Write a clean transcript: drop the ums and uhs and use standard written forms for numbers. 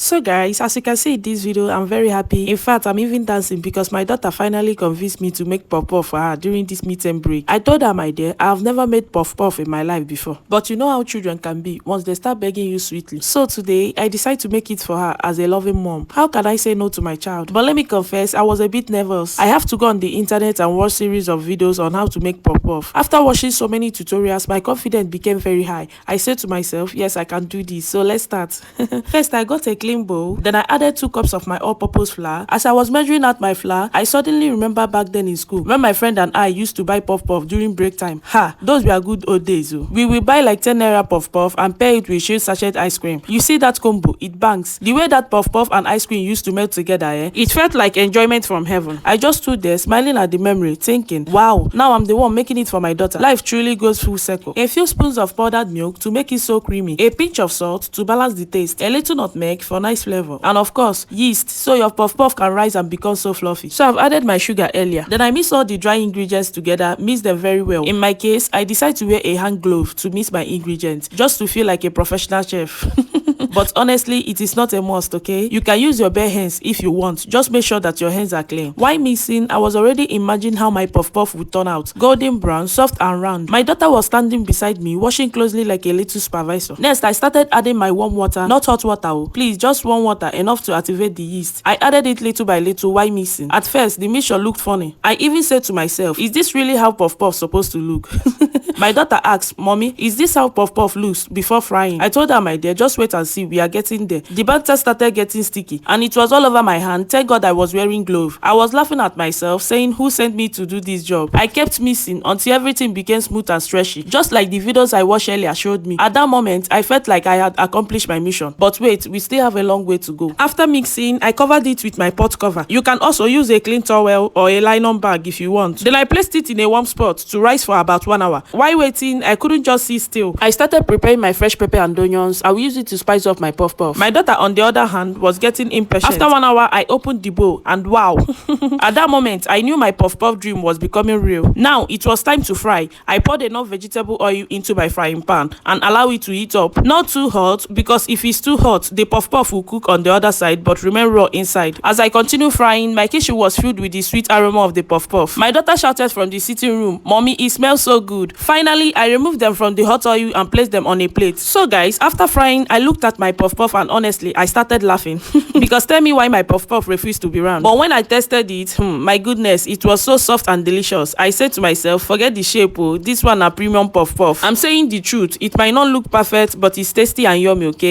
So guys, as you can see in this video, I'm very happy. In fact, I'm even dancing because my daughter finally convinced me to make puff-puff for her during this meet-and break. I told her, my dear, I've never made puff-puff in my life before. But you know how children can be once they start begging you sweetly. So today, I decided to make it for her as a loving mom. How can I say no to my child? But let me confess, I was a bit nervous. I have to go on the internet and watch series of videos on how to make puff-puff. After watching so many tutorials, my confidence became very high. I said to myself, yes, I can do this. So let's start. First, I got a clean bowl. Then I added 2 cups of my all-purpose flour. As I was measuring out my flour, I suddenly remember back then in school when my friend and I used to buy puff-puff during break time. Those were good old days. We will buy like 10 naira puff-puff and pair it with sachet ice cream. You see that combo? It bangs. The way that puff-puff and ice cream used to melt together, it felt like enjoyment from heaven. I just stood there smiling at the memory, thinking, wow, now I'm the one making it for my daughter. Life truly goes full circle. A few spoons of powdered milk to make it so creamy, a pinch of salt to balance the taste, a little nutmeg for nice flavor, and of course yeast so your puff-puff can rise and become so fluffy. So I've added my sugar earlier. Then I mix all the dry ingredients together, mix them very well. In my case, I decided to wear a hand glove to mix my ingredients just to feel like a professional chef. But honestly, it is not a must, okay? You can use your bare hands if you want. Just make sure that your hands are clean. While mixing, I was already imagining how my puff-puff would turn out. Golden brown, soft and round. My daughter was standing beside me, watching closely like a little supervisor. Next, I started adding my warm water, not hot water, please, just warm water, enough to activate the yeast. I added it little by little while mixing. At first, the mixture looked funny. I even said to myself, is this really how puff-puff supposed to look? My daughter asked, Mommy, is this how puff-puff looks before frying? I told her, my dear, just wait and see, we are getting there. The batter started getting sticky and it was all over my hand. Thank God I was wearing gloves. I was laughing at myself, saying, who sent me to do this job? I kept mixing until everything became smooth and stretchy, just like the videos I watched earlier showed me. At that moment, I felt like I had accomplished my mission. But wait, we still have a long way to go. After mixing, I covered it with my pot cover. You can also use a clean towel or a nylon bag if you want. Then I placed it in a warm spot to rise for about 1 hour. While waiting, I couldn't just sit still. I started preparing my fresh pepper and onions. I will use it to spice up my puff-puff. My daughter, on the other hand, was getting impatient. After 1 hour, I opened the bowl and wow. At that moment, I knew my puff-puff dream was becoming real. Now, it was time to fry. I poured enough vegetable oil into my frying pan and allow it to heat up. Not too hot, because if it's too hot, the puff-puff will cook on the other side but remain raw inside. As I continued frying, my kitchen was filled with the sweet aroma of the puff-puff. My daughter shouted from the sitting room, Mommy, it smells so good. Finally, I removed them from the hot oil and placed them on a plate. So guys, after frying, I looked at my puff-puff and honestly, I started laughing. Because tell me why my puff-puff refused to be round. But when I tested it, my goodness, it was so soft and delicious. I said to myself, forget the shape, this one a premium puff-puff. I'm saying the truth, it might not look perfect, but it's tasty and yummy, okay?